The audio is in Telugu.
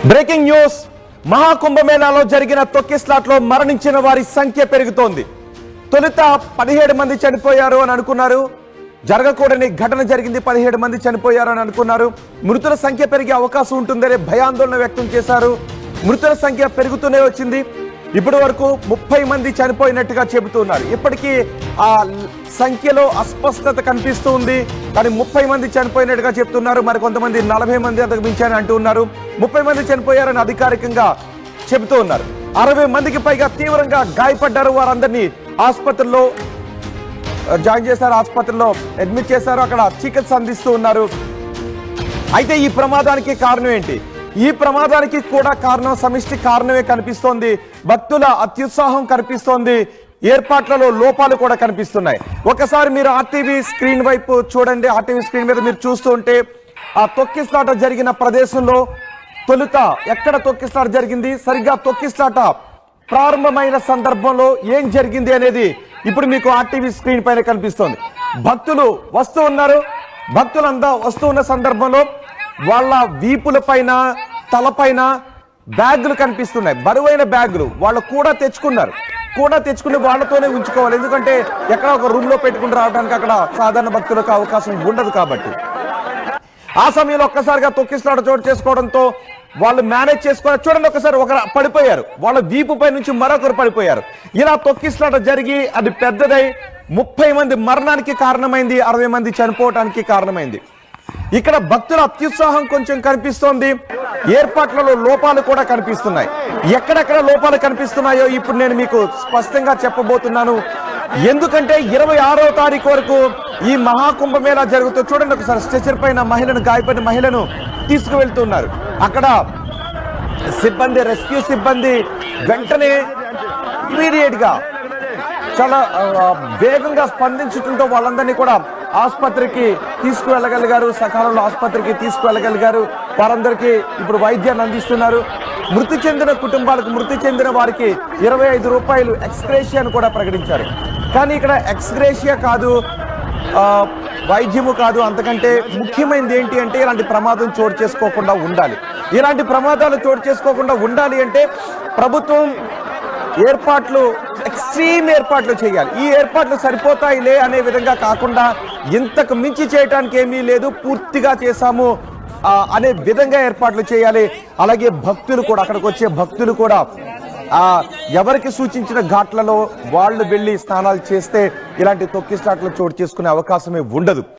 Breaking news. మహాకుంభమేళాలో జరిగిన తొక్కిస్లాట్లో మరణించిన వారి సంఖ్య పెరుగుతోంది. తొలుత 17 మంది చనిపోయారు అని అనుకున్నారు. జరగకూడని ఘటన జరిగింది, 17 మంది చనిపోయారు అని అనుకున్నారు. మృతుల సంఖ్య పెరిగే అవకాశం ఉంటుందనే భయాందోళన వ్యక్తం చేశారు. మృతుల సంఖ్య పెరుగుతూనే వచ్చింది. ఇప్పటి వరకు 30 మంది చనిపోయినట్టుగా చెబుతున్నారు. ఇప్పటికీ ఆ సంఖ్యలో అస్పష్టత కనిపిస్తూ ఉంది. కానీ 30 మంది చనిపోయినట్టుగా చెప్తున్నారు. మరి కొంతమంది 40 మంది అంతకు మించారని అంటూ ఉన్నారు. 30 మంది చనిపోయారని అధికారికంగా చెబుతూ ఉన్నారు. 60 మందికి పైగా తీవ్రంగా గాయపడ్డారు. వారందరినీ ఆసుపత్రిలో జాయిన్ చేశారు, ఆసుపత్రిలో అడ్మిట్ చేశారు, అక్కడ చికిత్స అందిస్తూ ఉన్నారు. అయితే ఈ ప్రమాదానికి కారణం ఏంటి? ఈ ప్రమాదానికి కూడా కారణం సమిష్టి కారణమే కనిపిస్తోంది. భక్తుల అత్యుత్సాహం కనిపిస్తోంది. ఏర్పాట్లలో లోపాలు కూడా కనిపిస్తున్నాయి. ఒకసారి మీరు ఆర్టీవీ స్క్రీన్ వైపు చూడండి. ఆర్టీవీ స్క్రీన్ మీద మీరు చూస్తూ ఉంటే ఆ తొక్కిస్లాట జరిగిన ప్రదేశంలో తొలుత ఎక్కడ తొక్కిస్లాట జరిగింది, సరిగ్గా తొక్కిస్లాట ప్రారంభమైన సందర్భంలో ఏం జరిగింది అనేది ఇప్పుడు మీకు ఆర్టీవీ స్క్రీన్ పైన కనిపిస్తోంది. భక్తులు వస్తూ ఉన్నారు. భక్తులంతా వస్తూ ఉన్న సందర్భంలో వాళ్ళ వీపుల పైన, తలపైన బ్యాగులు కనిపిస్తున్నాయి. బరువైన బ్యాగులు వాళ్ళు కూడా తెచ్చుకుని వాళ్ళతోనే ఉంచుకోవాలి. ఎందుకంటే ఎక్కడ ఒక రూమ్ లో పెట్టుకుని రావడానికి అక్కడ సాధారణ భక్తులకు అవకాశం ఉండదు కాబట్టి. ఆ సమయంలో ఒక్కసారిగా తొక్కిస్లాట చోటు చేసుకోవడంతో వాళ్ళు మేనేజ్ చేసుకోవాలి. చూడండి, ఒకసారి ఒకరు పడిపోయారు, వాళ్ళ వీపు పై నుంచి మరొకరు పడిపోయారు. ఇలా తొక్కిస్లాట జరిగి అది పెద్దదై 30 మంది మరణానికి కారణమైంది, 60 మంది చనిపోవడానికి కారణమైంది. ఇక్కడ భక్తుల అత్యుత్సాహం కొంచెం కనిపిస్తోంది. ఏర్పాట్లలో లోపాలు కూడా కనిపిస్తున్నాయి. ఎక్కడెక్కడ లోపాలు కనిపిస్తున్నాయో ఇప్పుడు నేను మీకు స్పష్టంగా చెప్పబోతున్నాను. ఎందుకంటే 26వ తారీఖు వరకు ఈ మహాకుంభమేళా జరుగుతూ చూడండి. ఒకసారి స్ట్రెచర్ పైన మహిళను, గాయపడిన మహిళను తీసుకువెళ్తున్నారు. అక్కడ సిబ్బంది, రెస్క్యూ సిబ్బంది వెంటనే ఇమీడియట్ గా చాలా వేగంగా స్పందించడంతో వాళ్ళందరినీ కూడా ఆసుపత్రికి తీసుకువెళ్ళగలిగారు. సకాలంలో ఆసుపత్రికి తీసుకువెళ్ళగలిగారు. వారందరికీ ఇప్పుడు వైద్యాన్ని అందిస్తున్నారు. మృతి చెందిన కుటుంబాలకు, మృతి చెందిన వారికి 25 రూపాయలు ఎక్స్గ్రేషియాను కూడా ప్రకటించారు. కానీ ఇక్కడ ఎక్స్గ్రేషియా కాదు, వైద్యము కాదు, అంతకంటే ముఖ్యమైనది ఏంటి అంటే ఇలాంటి ప్రమాదం చోటు చేసుకోకుండా ఉండాలి. ఇలాంటి ప్రమాదాలు చోటు చేసుకోకుండా ఉండాలి అంటే ప్రభుత్వం ఏర్పాట్లు, ఎక్స్ట్రీమ్ ఏర్పాట్లు చేయాలి. ఈ ఏర్పాట్లు సరిపోతాయిలే అనే విధంగా కాకుండా ఇంతకు మించి చేయటానికి ఏమీ లేదు, పూర్తిగా చేశాము అనే విధంగా ఏర్పాట్లు చేయాలి. అలాగే భక్తులు కూడా, అక్కడికి వచ్చే భక్తులు కూడా ఎవరికి సూచించిన ఘాట్లలో వాళ్ళు వెళ్ళి స్నానాలు చేస్తే ఇలాంటి తొక్కిస్లాట్లు చోటు చేసుకునే అవకాశమే ఉండదు.